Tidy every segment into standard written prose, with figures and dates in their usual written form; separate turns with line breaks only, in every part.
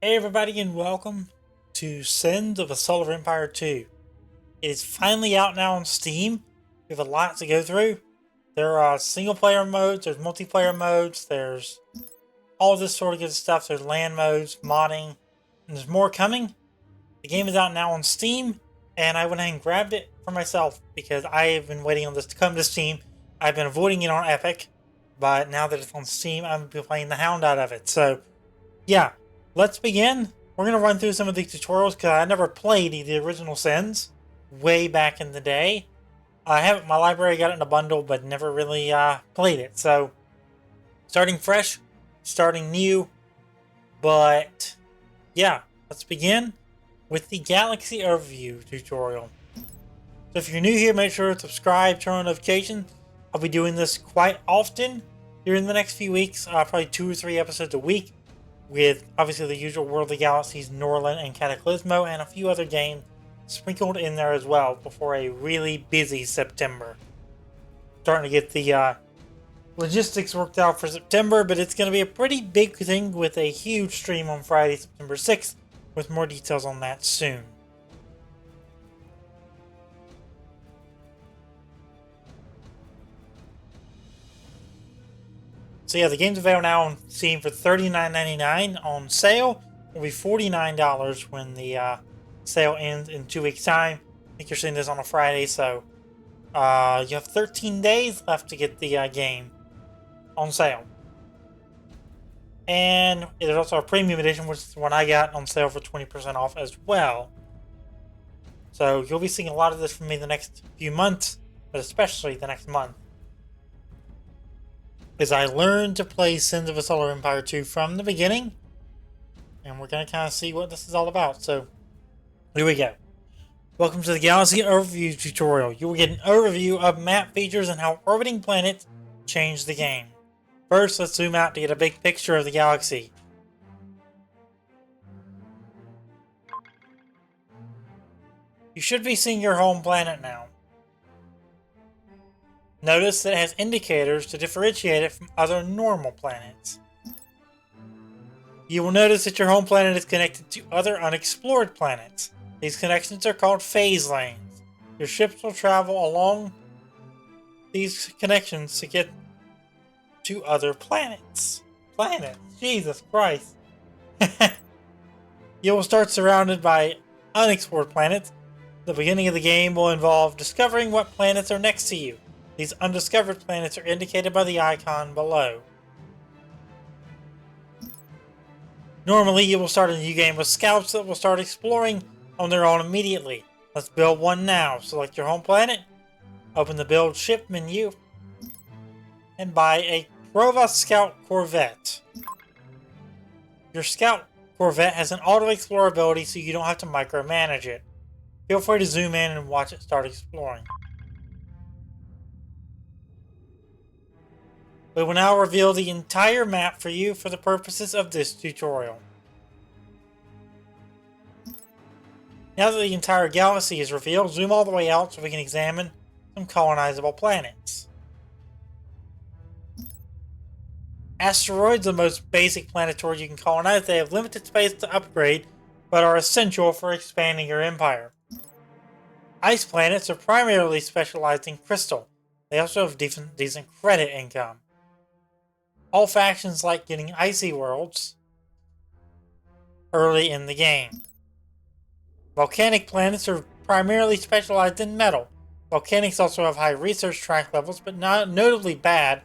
Hey everybody and welcome to Sins of a Solar Empire 2. It is finally out now on Steam. We have a lot to go through. There are single player modes, there's multiplayer modes, there's all this sort of good stuff. There's LAN modes, modding, and there's more coming. The game is out now on Steam, and I went ahead and grabbed it for myself because I have been waiting on this to come to Steam. I've been avoiding it on Epic, but now that it's on Steam, I'm going to be playing the hound out of it. So, yeah. Let's begin. We're going to run through some of these tutorials because I never played the original Sins way back in the day. I have it in my library, got it in a bundle, but never really played it. So, starting fresh, starting new. But, yeah, let's begin with the Galaxy Overview tutorial. So if you're new here, make sure to subscribe, turn on notifications. I'll be doing this quite often during the next few weeks, probably 2 or 3 episodes a week, with obviously the usual World of the Galaxies, Norland, and Cataclysmo, and a few other games sprinkled in there as well before a really busy September. Starting to get the logistics worked out for September, but it's going to be a pretty big thing with a huge stream on Friday, September 6th, with more details on that soon. So yeah, the game's available now on Steam for $39.99 on sale. It'll be $49 when the sale ends in 2 weeks' time. I think you're seeing this on a Friday, so you have 13 days left to get the game on sale. And there's also a premium edition, which is the one I got on sale for 20% off as well. So you'll be seeing a lot of this from me the next few months, but especially the next month, as I learned to play Sins of a Solar Empire 2 from the beginning, and we're going to kind of see what this is all about. So, here we go. Welcome to the Galaxy Overview tutorial. You will get an overview of map features and how orbiting planets change the game. First, let's zoom out to get a big picture of the galaxy. You should be seeing your home planet now. Notice that it has indicators to differentiate it from other normal planets. You will notice that your home planet is connected to other unexplored planets. These connections are called phase lanes. Your ships will travel along these connections to get to other planets. Jesus Christ. You will start surrounded by unexplored planets. The beginning of the game will involve discovering what planets are next to you. These undiscovered planets are indicated by the icon below. Normally, you will start a new game with scouts that will start exploring on their own immediately. Let's build one now. Select your home planet, open the Build Ship menu, and buy a Prova Scout Corvette. Your Scout Corvette has an auto-explore ability, so you don't have to micromanage it. Feel free to zoom in and watch it start exploring. We will now reveal the entire map for you for the purposes of this tutorial. Now that the entire galaxy is revealed, zoom all the way out so we can examine some colonizable planets. Asteroids are the most basic planetoid you can colonize. They have limited space to upgrade, but are essential for expanding your empire. Ice planets are primarily specialized in crystal. They also have decent credit income. All factions like getting icy worlds early in the game. Volcanic planets are primarily specialized in metal. Volcanics also have high research track levels, but not notably bad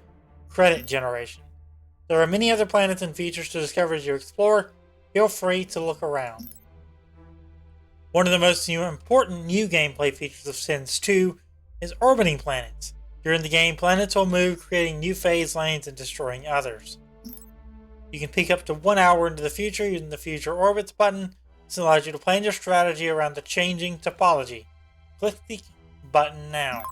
credit generation. There are many other planets and features to discover as you explore. Feel free to look around. One of the most important new gameplay features of Sins 2 is orbiting planets. During the game, planets will move, creating new phase lanes and destroying others. You can peek up to 1 hour into the future using the Future Orbits button. This allows you to plan your strategy around the changing topology. Click the button now.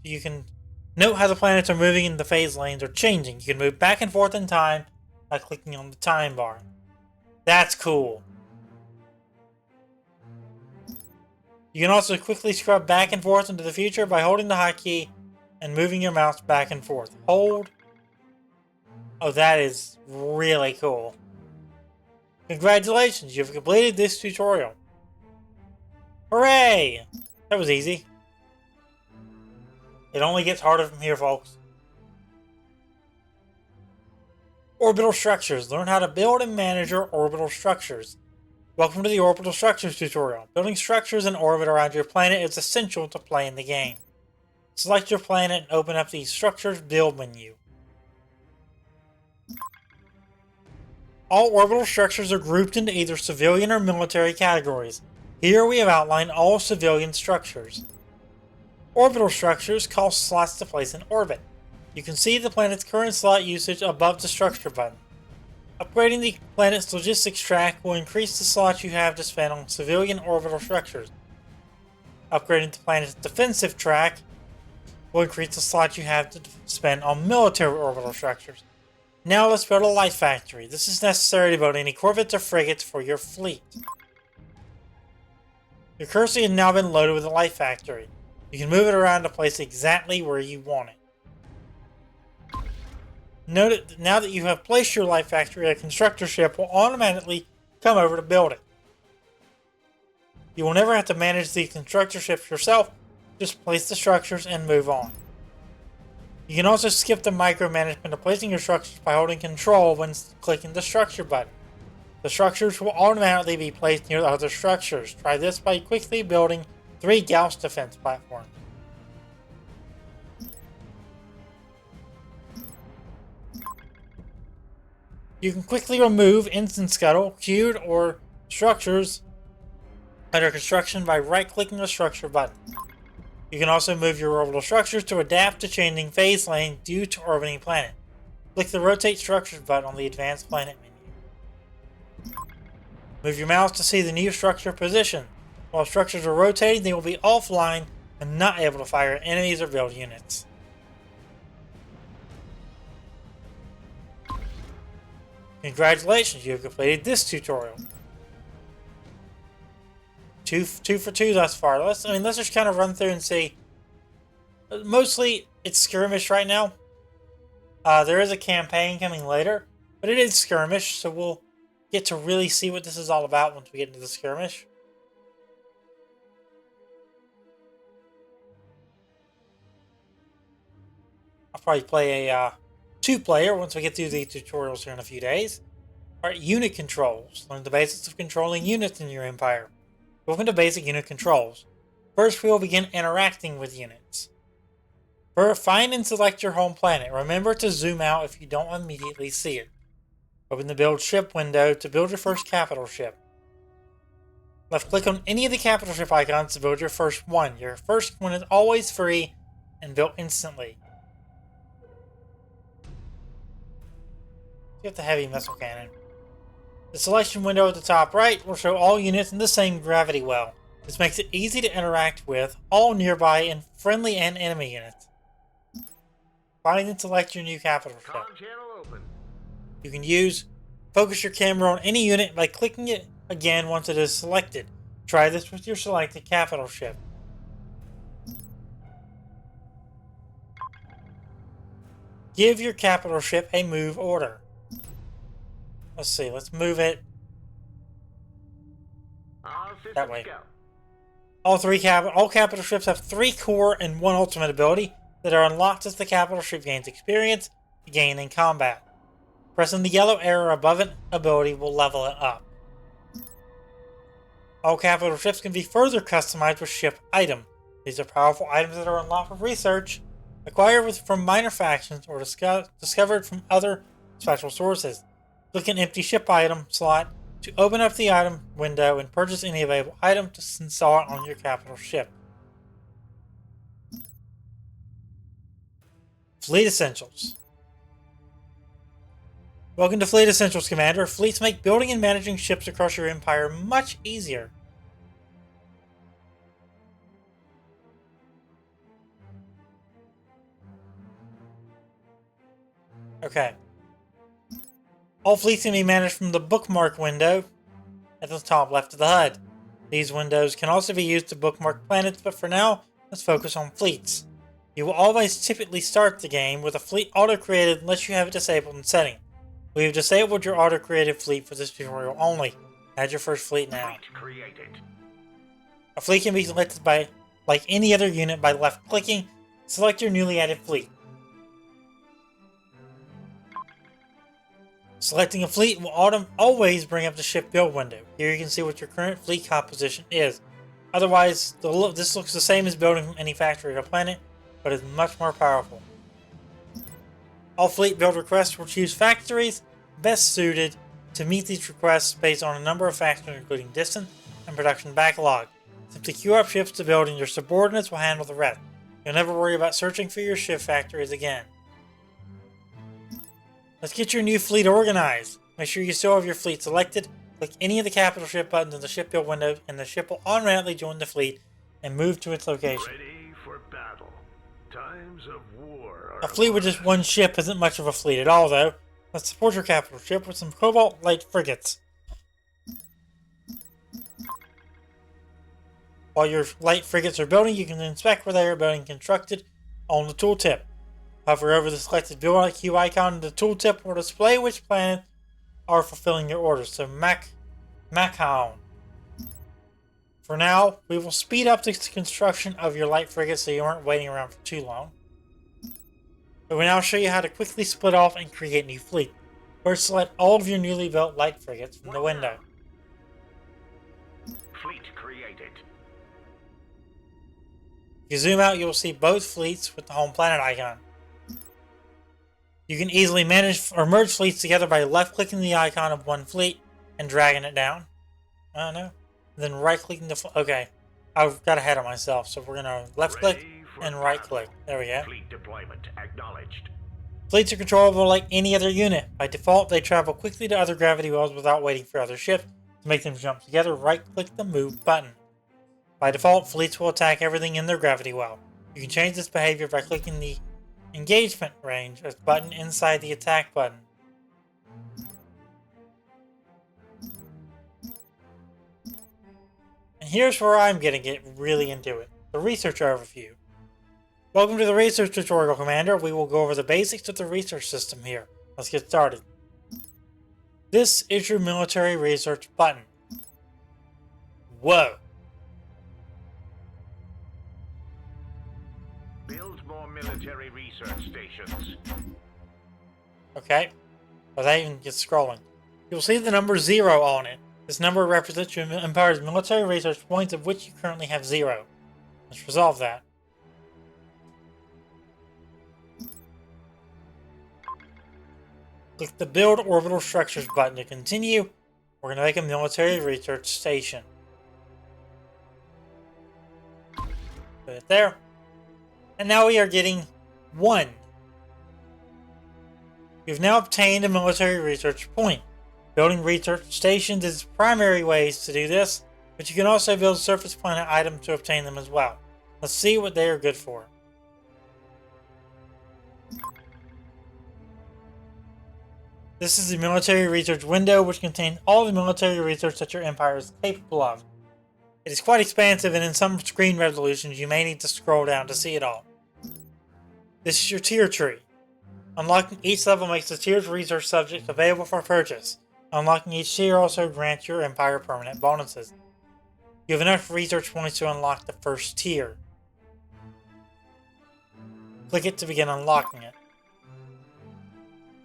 You can note how the planets are moving and the phase lanes are changing. You can move back and forth in time by clicking on the time bar. That's cool. You can also quickly scrub back and forth into the future by holding the hotkey and moving your mouse back and forth. Hold Oh, that is really cool. Congratulations, you've completed this tutorial. Hooray! That was easy. It only gets harder from here, folks. Orbital structures. Learn how to build and manage your orbital structures. Welcome to the orbital structures tutorial. Building structures in orbit around your planet is essential to playing the game. Select your planet and open up the Structures Build menu. All orbital structures are grouped into either civilian or military categories. Here we have outlined all civilian structures. Orbital structures cost slots to place in orbit. You can see the planet's current slot usage above the structure button. Upgrading the planet's logistics track will increase the slots you have to spend on civilian orbital structures. Upgrading the planet's defensive track will increase the slots you have to spend on military orbital structures. Now let's build a light factory. This is necessary to build any corvettes or frigates for your fleet. Your cursor has now been loaded with a light factory. You can move it around to place exactly where you want it. Note that now that you have placed your light factory, a constructor ship will automatically come over to build it. You will never have to manage the constructor ships yourself, just place the structures and move on. You can also skip the micromanagement of placing your structures by holding control when clicking the structure button. The structures will automatically be placed near the other structures. Try this by quickly building 3 Gauss defense platforms. You can quickly remove instant scuttle, queued, or structures under construction by right-clicking the structure button. You can also move your orbital structures to adapt to changing phase lane due to orbiting planet. Click the Rotate Structures button on the Advanced Planet menu. Move your mouse to see the new structure position. While structures are rotating, they will be offline and not able to fire enemies or build units. Congratulations, you have completed this tutorial. Two for two thus far. Let's just kind of run through and see. Mostly, it's skirmish right now. There is a campaign coming later, but it is skirmish, so we'll get to really see what this is all about once we get into the skirmish. I'll probably play a 2-player once we get through the tutorials here in a few days. Alright, unit controls. Learn the basics of controlling units in your empire. Welcome to basic unit controls. First, we will begin interacting with units. First, find and select your home planet. Remember to zoom out if you don't immediately see it. Open the Build Ship window to build your first capital ship. Left click on any of the capital ship icons to build your first one. Your first one is always free and built instantly. Get the heavy missile cannon. The selection window at the top right will show all units in the same gravity well. This makes it easy to interact with all nearby and friendly and enemy units. Find and select your new capital ship. You can focus your camera on any unit by clicking it again once it is selected. Try this with your selected capital ship. Give your capital ship a move order. Let's see, let's move it that way. All capital ships have 3 core and 1 ultimate ability that are unlocked as the capital ship gains experience gained in combat. Pressing the yellow arrow above an ability will level it up. All capital ships can be further customized with ship item. These are powerful items that are unlocked with research, acquired from minor factions, or discovered from other special sources. Click an empty ship item slot to open up the item window and purchase any available item to install it on your capital ship. Fleet Essentials. Welcome to Fleet Essentials, Commander. Fleets make building and managing ships across your empire much easier. Okay. All fleets can be managed from the bookmark window at the top left of the HUD. These windows can also be used to bookmark planets, but for now, let's focus on fleets. You will always typically start the game with a fleet auto-created unless you have it disabled in setting. We have disabled your auto-created fleet for this tutorial only. Add your first fleet now. A fleet can be selected by, like any other unit, by left-clicking. Select your newly added fleet. Selecting a fleet will always bring up the ship build window. Here you can see what your current fleet composition is. Otherwise, this looks the same as building any factory or planet, but is much more powerful. All fleet build requests will choose factories best suited to meet these requests based on a number of factors including distance and production backlog. Simply queue up ships to build and your subordinates will handle the rest. You'll never worry about searching for your ship factories again. Let's get your new fleet organized. Make sure you still have your fleet selected. Click any of the capital ship buttons in the ship build window and the ship will automatically join the fleet and move to its location.
Ready for battle. Times of war.
A fleet with just one ship isn't much of a fleet at all, though. Let's support your capital ship with some Cobalt Light frigates. While your light frigates are building, you can inspect where they are being constructed on the tooltip. Hover over the selected build IQ icon in the tooltip will display which planets are fulfilling your orders. So Macon. For now, we will speed up the construction of your light frigates so you aren't waiting around for too long. But we now show you how to quickly split off and create new fleet. First, select all of your newly built light frigates from the window.
Fleet created.
If you zoom out, you will see both fleets with the home planet icon. You can easily manage or merge fleets together by left-clicking the icon of one fleet and dragging it down. I don't know. Then right-clicking the okay. I've got ahead of myself, so we're gonna left-click and right-click. There we go.
Fleet deployment acknowledged.
Fleets are controllable like any other unit. By default, they travel quickly to other gravity wells without waiting for other ships. To make them jump together, right-click the Move button. By default, fleets will attack everything in their gravity well. You can change this behavior by clicking the Engagement Range button inside the Attack button. And here's where I'm going to get really into it. The Research Overview. Welcome to the Research Tutorial, Commander. We will go over the basics of the research system here. Let's get started. This is your Military Research button. Whoa.
Build more military research stations.
Okay. Without even get scrolling. You'll see the number 0 on it. This number represents your Empire's military research points, of which you currently have 0. Let's resolve that. Click the Build Orbital Structures button to continue. We're going to make a military research station. Put it there. And now we are getting 1. You've now obtained a military research point. Building research stations is primary ways to do this, but you can also build surface planet items to obtain them as well. Let's see what they are good for. This is the military research window, which contains all the military research that your empire is capable of. It is quite expansive, and in some screen resolutions you may need to scroll down to see it all. This is your tier tree. Unlocking each level makes the tiered research subjects available for purchase. Unlocking each tier also grants your empire permanent bonuses. You have enough research points to unlock the first tier. Click it to begin unlocking it.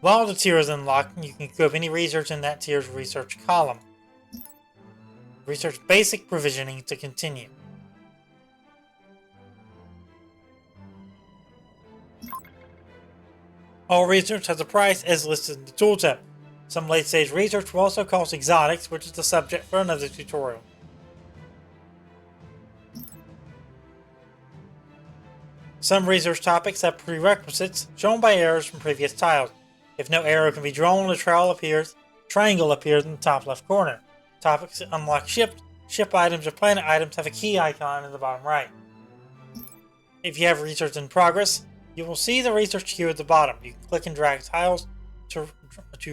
While the tier is unlocked, you can equip any research in that tier's research column. Research basic provisioning to continue. All research has a price as listed in the tooltip. Some late-stage research will also cost exotics, which is the subject for another tutorial. Some research topics have prerequisites shown by arrows from previous tiles. If no arrow can be drawn, a triangle appears in the top left corner. Topics that unlock ships, ship items, or planet items have a key icon in the bottom right. If you have research in progress, you will see the research queue at the bottom. You can click and drag tiles to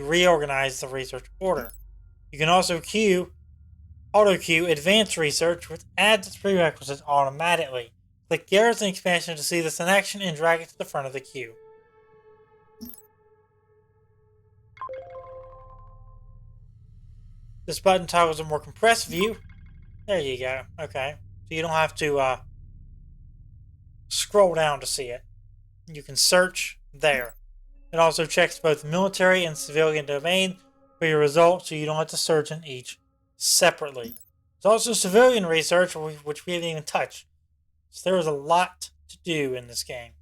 reorganize the research order. You can also auto-queue advanced research, which adds its prerequisites automatically. Click Garrison Expansion to see this in action and drag it to the front of the queue. This button toggles a more compressed view. There you go. Okay. So you don't have to scroll down to see it. You can search there. It also checks both military and civilian domain for your results, so you don't have to search in each separately. There's also civilian research, which we haven't even touched. So there is a lot to do in this game.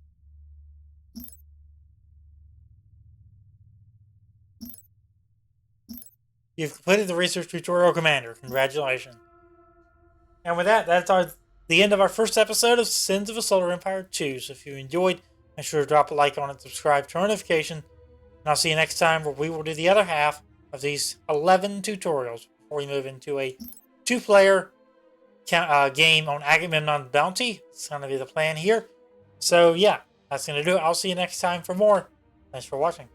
You've completed the research tutorial, Commander. Congratulations. And with that, that's the end of our first episode of Sins of a Solar Empire 2. So if you enjoyed, make sure to drop a like on it, subscribe, turn on notification, and I'll see you next time where we will do the other half of these 11 tutorials before we move into a 2-player game on Agamemnon's Bounty. It's going to be the plan here. So yeah, that's going to do it. I'll see you next time for more. Thanks for watching.